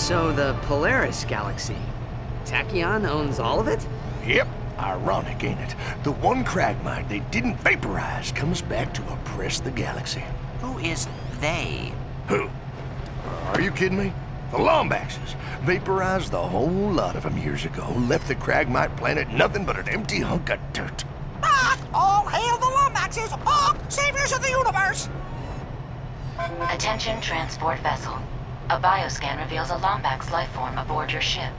So the Polaris galaxy, Tachyon owns all of it? Yep. Ironic, ain't it? The one Cragmite they didn't vaporize comes back to oppress the galaxy. Who is they? Who? Are you kidding me? The Lombaxes vaporized the whole lot of them years ago, left the Cragmite planet nothing but an empty hunk of dirt. Ah! All hail the Lombaxes! Ah! Saviors of the universe! Attention transport vessel. A bioscan reveals a Lombax life form aboard your ship.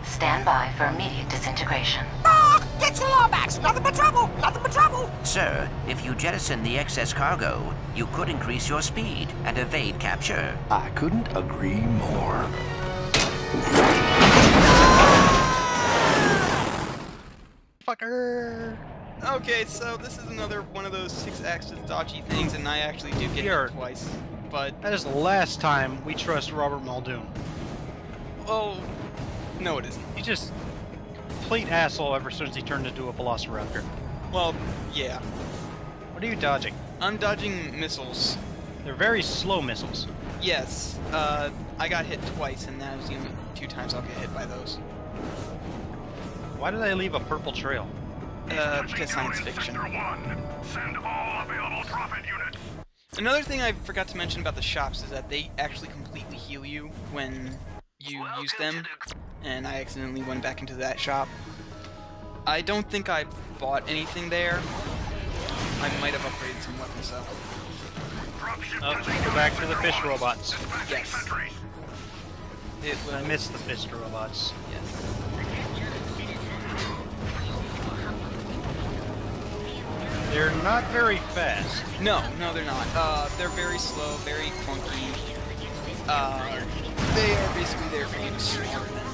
Stand by for immediate disintegration. Ah! Get the Lombax! Nothing but trouble! Nothing but trouble! Sir, if you jettison the excess cargo, you could increase your speed and evade capture. I couldn't agree more. Fucker! Okay, so this is another one of those 6-axis dodgy things, and I actually do get hit twice. But that is the last time we trust Robert Muldoon. Oh, no it isn't. He's just a complete asshole ever since he turned into a Velociraptor. Well, yeah. What are you dodging? I'm dodging missiles. They're very slow missiles. Yes. I got hit twice, and that was the only 2 times I'll get hit by those. Why did they leave a purple trail? Because science fiction. Send all available profit units. Another thing I forgot to mention about the shops is that they actually completely heal you when you use them, and I accidentally went back into that shop. I don't think I bought anything there. I might have upgraded some weapons though. Oh, go back to the fish robots. Yes. I missed the fish robots. Yes. They're not very fast. No, they're not. They're very slow, very clunky. They are basically there for you to slaughter them.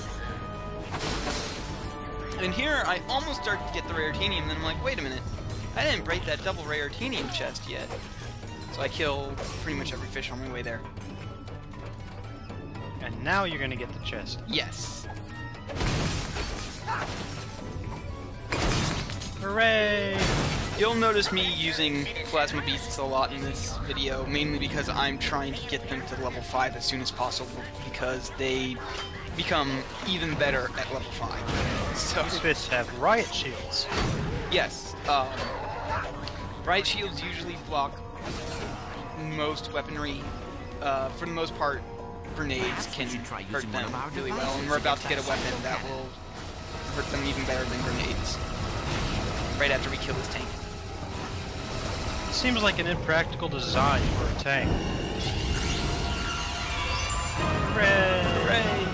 And here, I almost started to get the rare titanium, and then I'm like, wait a minute. I didn't break that double rare titanium chest yet. So I kill pretty much every fish on my way there. And now you're gonna get the chest. Yes. Hooray! You'll notice me using plasma beasts a lot in this video, mainly because I'm trying to get them to level 5 as soon as possible, because they become even better at level 5. So these fists have riot shields. Yes. Riot shields usually block most weaponry. For the most part, grenades can hurt them really well, and we're about to get a weapon that will hurt them even better than grenades. Right after we kill this tank. It seems like an impractical design for a tank. Hooray!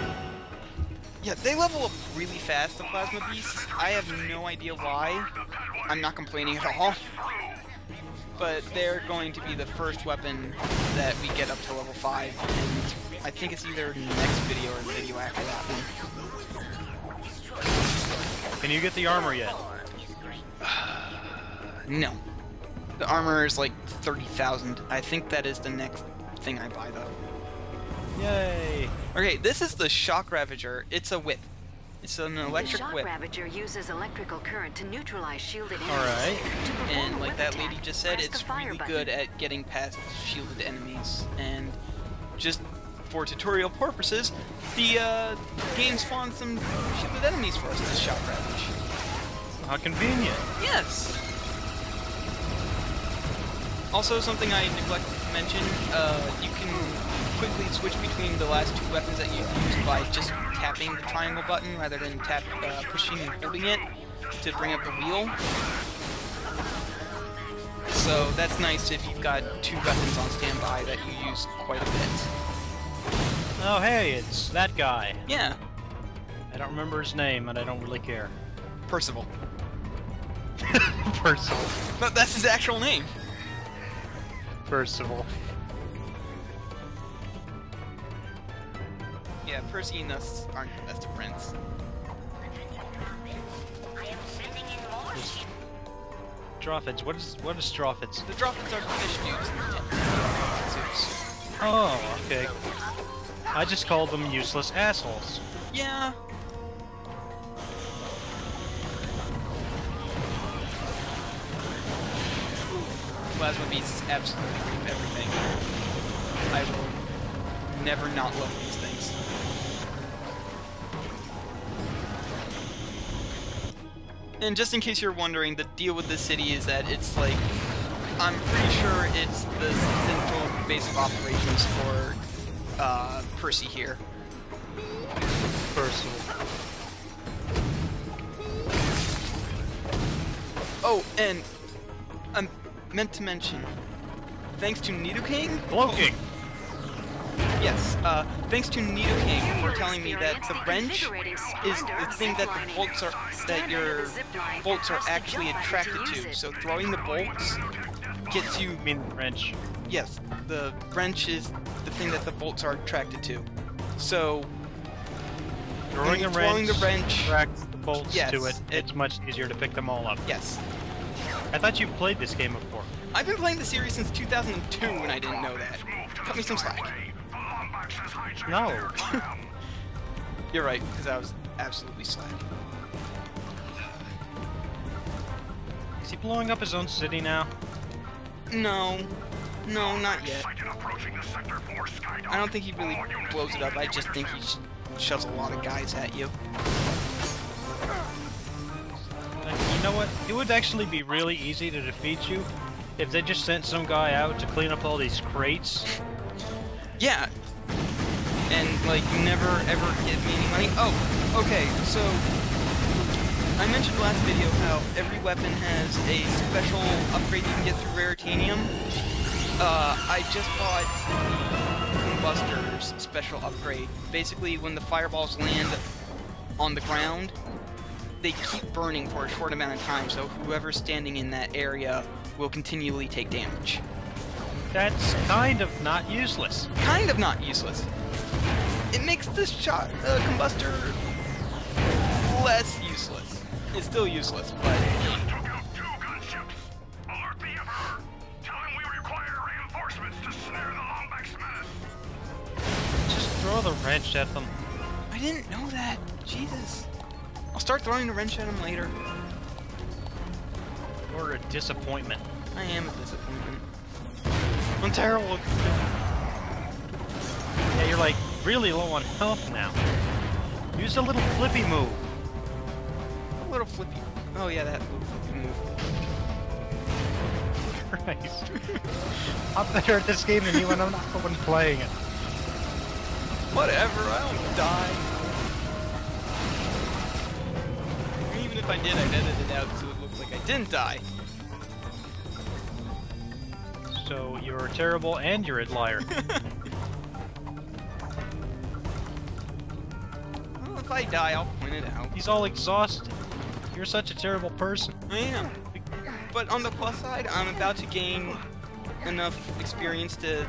Yeah, they level up really fast, the plasma beasts. I have no idea why. I'm not complaining at all. But they're going to be the first weapon that we get up to level 5, and I think it's either next video or the video after that one. Can you get the armor yet? No. The armor is like 30,000. I think that is the next thing I buy, though. Yay! Okay, this is the Shock Ravager. It's a whip. It's an electric the Shock whip. Ravager uses electrical current to neutralize shielded enemies. Alright. And like that lady just said, it's really good at getting past shielded enemies. And just for tutorial purposes, the game spawned some shielded enemies for us in this Shock Ravage. How convenient. Yes! Also, something I neglected to mention, you can quickly switch between the last 2 weapons that you use by just tapping the triangle button rather than pushing and holding it to bring up the wheel. So that's nice if you've got 2 weapons on standby that you use quite a bit. Oh hey, it's that guy. Yeah. I don't remember his name, and I don't really care. Percival. Percival. But that's his actual name. Percival. Yeah, Percy and us aren't the best of friends. Drophids. What is Drophids? The Drophids are the fish dudes in the Zeus. Oh, okay. I just called them useless assholes. Yeah. Plasma beasts absolutely reap everything. I will never not love these things. And just in case you're wondering, the deal with this city is that it's like, I'm pretty sure it's the central base of operations for Percy here. Percy. Oh, and I meant to mention, thanks to Nidoking? Cloaking! Yes, thanks to Nidoking for telling me that the wrench is the thing that the bolts are, that your bolts are actually attracted to. So throwing the bolts gets you... I mean wrench. Yes, the wrench is the thing that the bolts are attracted to. So Throwing the wrench attracts the bolts yes, to it. It's much easier to pick them all up. Yes. I thought you played this game before. I've been playing the series since 2002 and I didn't know that. Cut me some slack. No. You're right, because I was absolutely slack. Is he blowing up his own city now? No. No, not yet. I don't think he really blows it up. I just think he shoves a lot of guys at you. You know what? It would actually be really easy to defeat you if they just sent some guy out to clean up all these crates. Yeah. And, like, never ever give me any money. Oh, okay, so I mentioned last video how every weapon has a special upgrade you can get through Raritanium. I just bought the Combustors special upgrade. Basically, when the fireballs land on the ground, they keep burning for a short amount of time, so whoever's standing in that area will continually take damage. That's kind of not useless. Kind of not useless. It makes this combustor less useless. It's still useless, but... Just took out 2 gunships. Alert the Emperor. Tell him we require reinforcements to snare the Lombax menace. Just throw the wrench at them. I didn't know that. Jesus. I'll start throwing the wrench at him later. You're a disappointment. I am a disappointment. I'm terrible. Yeah, you're like really low on health now. Use a little flippy move. A little flippy. Oh yeah, that little flippy move. Christ. I'm better at this game than you, and I'm not fucking playing it. Whatever, I don't die. Even if I did, I'd edit it out so it looks like I didn't die. So you're terrible and you're a liar. Well, if I die, I'll point it out. He's all exhausted. You're such a terrible person. I am. But on the plus side, I'm about to gain enough experience to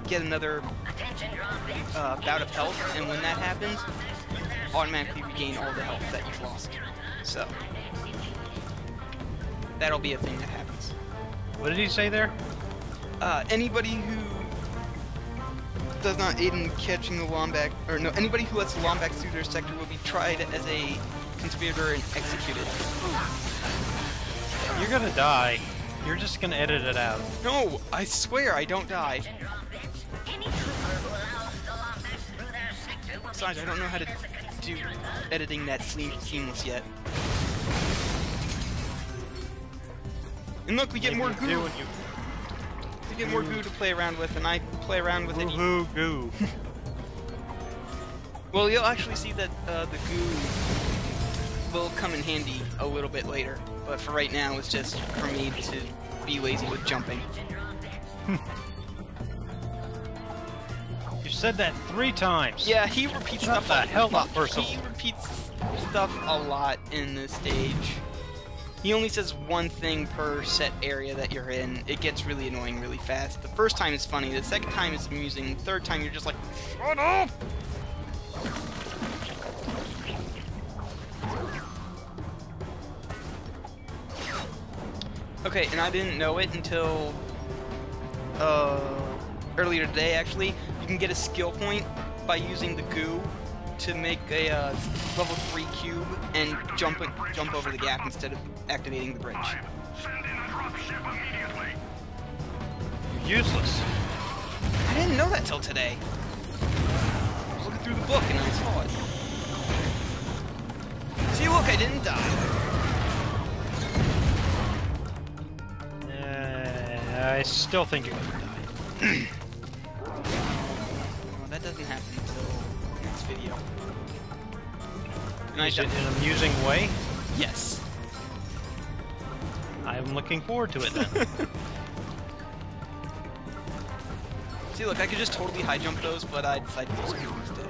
get another bout of health, and when that happens, automatically regain all the health that you've lost. So, that'll be a thing that happens. What did he say there? Anybody who does not aid in catching the Lombax, or no, anybody who lets the Lombax through their sector will be tried as a conspirator and executed. You're gonna die. You're just gonna edit it out. No, I swear I don't die. Besides, I don't know how to do editing that seamless yet. And look, we get more goo. We get more goo to play around with, and I play around with it. Goo goo. Well, you'll actually see that the goo will come in handy a little bit later. But for right now, it's just for me to be lazy with jumping. You said that 3 times. Yeah, he repeats stuff a lot. He He repeats stuff a lot in this stage. He only says one thing per set area that you're in. It gets really annoying really fast. The first time is funny, the second time is amusing, the third time you're just like, shut up! Okay, and I didn't know it until earlier today actually. You can get a skill point by using the goo to make a level 3 cube and jump over the gap instead of activating the bridge. Send in a dropship immediately. You're useless. I didn't know that till today. I was looking through the book and I saw it. See, See, look, I didn't die. I still think you're gonna die. Well, that doesn't happen until next video. And I Is it died. in an amusing way? Yes. I'm looking forward to it then. See, look, I could just totally high jump those, but I decided to use goo instead.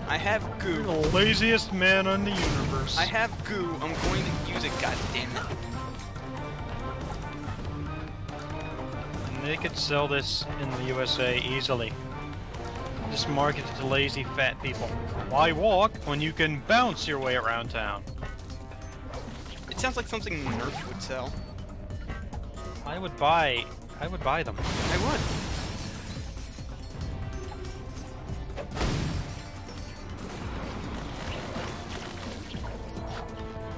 I have You're goo. the laziest man in the universe. I have goo. I'm going to use it, goddammit. And they could sell this in the USA easily. Just market it to lazy fat people. Why walk when you can bounce your way around town? It sounds like something Nerf would sell. I would buy them. I would.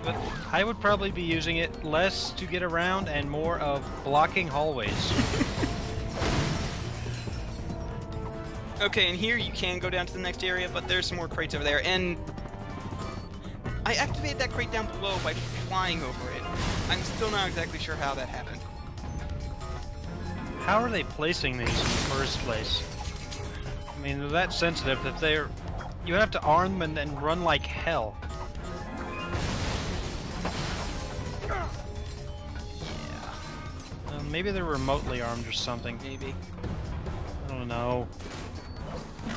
But I would probably be using it less to get around and more of blocking hallways. Okay, and here you can go down to the next area, but there's some more crates over there, and I activated that crate down below by flying over it. I'm still not exactly sure how that happened. How are they placing these in the first place? I mean, they're that sensitive that they're... You have to arm them and then run like hell. Maybe they're remotely armed or something. Maybe. I don't know.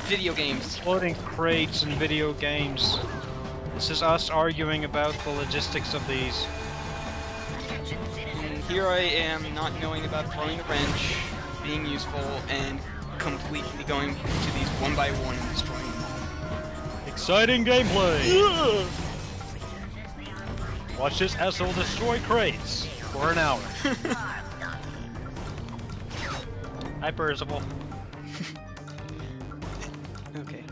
Video games. Exploding crates in video games. This is us arguing about the logistics of these. And here I am, not knowing about throwing a wrench, being useful, and completely going to these one by one and destroying them. Exciting gameplay! Watch this asshole destroy crates for an hour. Hi, Percival. Okay.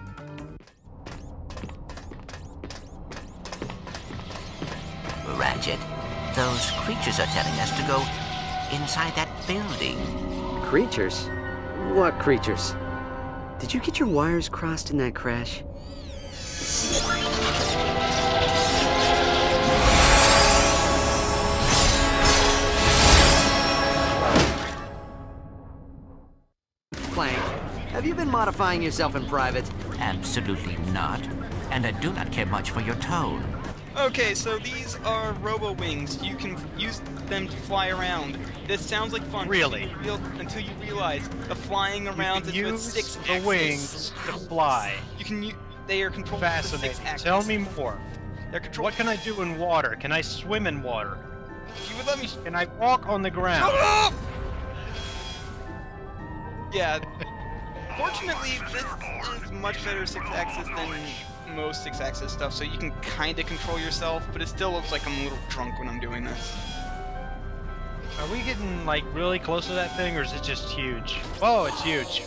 Ratchet, those creatures are telling us to go inside that building. Creatures? What creatures? Did you get your wires crossed in that crash? Clank, have you been modifying yourself in private? Absolutely not. And I do not care much for your tone. Okay, so these are robo wings. You can use them to fly around. This sounds like fun. Really? Until you realize the flying around is with Use 6 the axes. wings to fly. You can use. They are controlled with 6 Fascinating. axes. Tell me more. They're controlled. What can I do in water? Can I swim in water? If you would let me. Can I walk on the ground? Shut up! Yeah. Fortunately, this is much better 6-axis than most 6-axis stuff, so you can kind of control yourself, but it still looks like I'm a little drunk when I'm doing this. Are we getting, like, really close to that thing, or is it just huge? Oh, it's huge.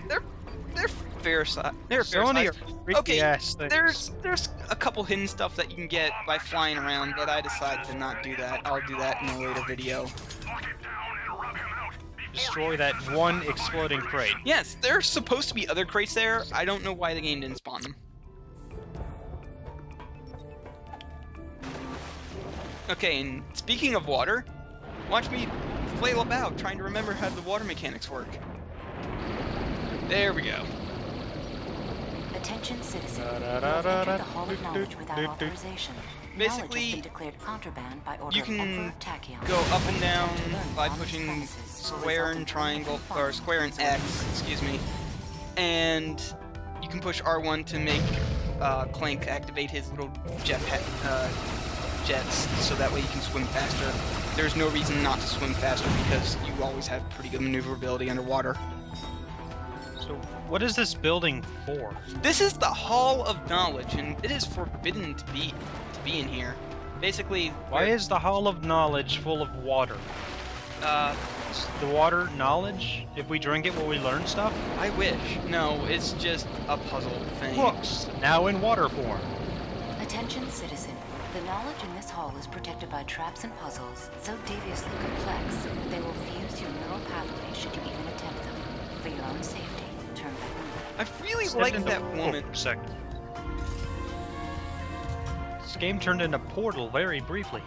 They're fair size. They're fair Sony size. are freaky Okay, ass things. there's a couple hidden stuff that you can get by flying around, but I decided to not do that. I'll do that in a later video. Lock it down and rub him out. Destroy that one exploding crate. Yes, there's supposed to be other crates there. I don't know why the game didn't spawn them. Okay, and speaking of water, watch me flail about trying to remember how the water mechanics work. There we go. Attention citizen. You have entered the Hall of Knowledge without authorization. Knowledge Basically, has been declared contraband by order you of can Emperor Tachyon. go up and down To learn by on these pushing premises will square result in and triangle, permanent or square and X, excuse me, and you can push R1 to make Clank activate his little jets, so that way you can swim faster. There's no reason not to swim faster because you always have pretty good maneuverability underwater. So, what is this building for? This is the Hall of Knowledge, and it is forbidden to be in here. Basically, Why is the Hall of Knowledge full of water? Is the water knowledge? If we drink it, will we learn stuff? I wish. No, it's just a puzzle thing. Books, now in water form. Attention citizen. The knowledge in this hall is protected by traps and puzzles so deviously complex that they will fuse your neural pathway should you even attempt them. For your own safety, turn back. I really like that woman. Second. This game turned into Portal very briefly.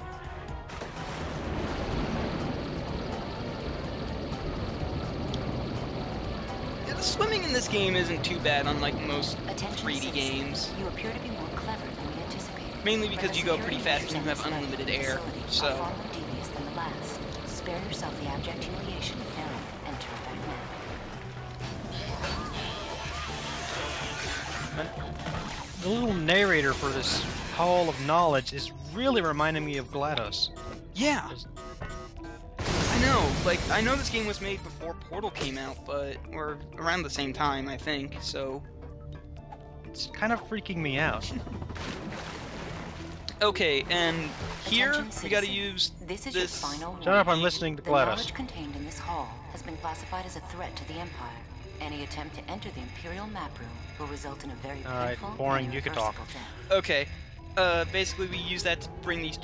Yeah, the swimming in this game isn't too bad, unlike most Attention 3D citizen, games. You appear to be more clever than we anticipated. Mainly because you go pretty fast and you have unlimited air, so... Are far more devious than the last. Spare yourself the abject humiliation of failing and turn back now. The little narrator for this Hall of Knowledge is really reminding me of GLaDOS. Yeah! I know, like, I know this game was made before Portal came out, or around the same time, I think, so... It's kind of freaking me out. Okay, and here, Attention we gotta citizen. use This is this... your final Shut up, I'm warning. listening to The GLaDOS. knowledge contained in this hall has been classified as a threat to the Empire. Any attempt to enter the Imperial map room will result in a very Alright, painful boring, and you can talk. irreversible death. Okay, basically we use that to bring these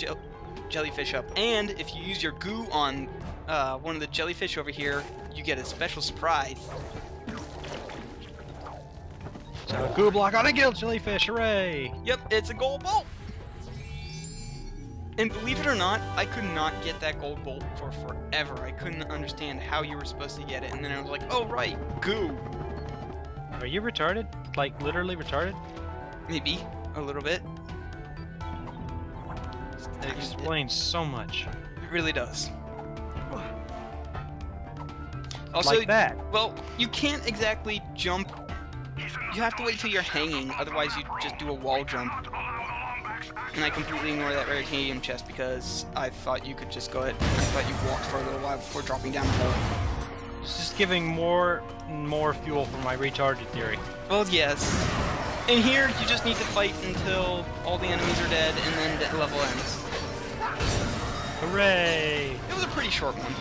jellyfish up, and if you use your goo on one of the jellyfish over here, you get a special surprise. So, goo block on a guild jellyfish, hooray! Yep, it's a gold bolt! And believe it or not, I could not get that gold bolt for forever. I couldn't understand how you were supposed to get it, and then I was like, oh right, goo! Are you retarded? Like, literally retarded? Maybe, a little bit. That explains so much. It really does. Also, Like that. well, you can't exactly jump. You have to wait till you're hanging, otherwise you just do a wall jump. And I completely ignore that Ratchet chest because I thought you could just go ahead. I thought you walked for a little while before dropping down the hole. It's just giving more and more fuel for my retarded theory. Well, yes. And here, you just need to fight until all the enemies are dead, and then the level ends. Hooray! It was a pretty short one.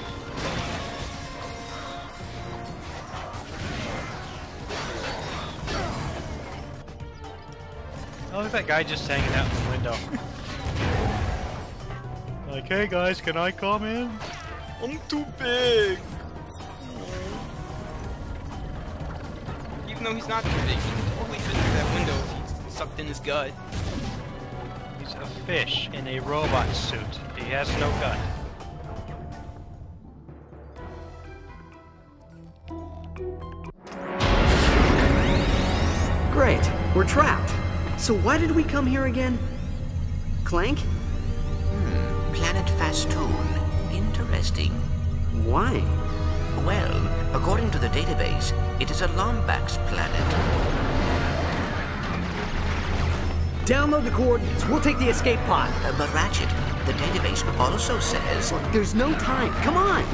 Oh, look at that guy just hanging out in the window. Like, hey guys, can I come in? I'm too big. Even though he's not too big, he can totally fit through that window if he's sucked in his gut. He's a fish in a robot suit. He has no gut. Great, we're trapped. So why did we come here again? Clank? Planet Fastoon. Interesting. Why? Well, according to the database, it is a Lombax planet. Download the coordinates. We'll take the escape pod. But Ratchet, the database also says... There's no time. Come on!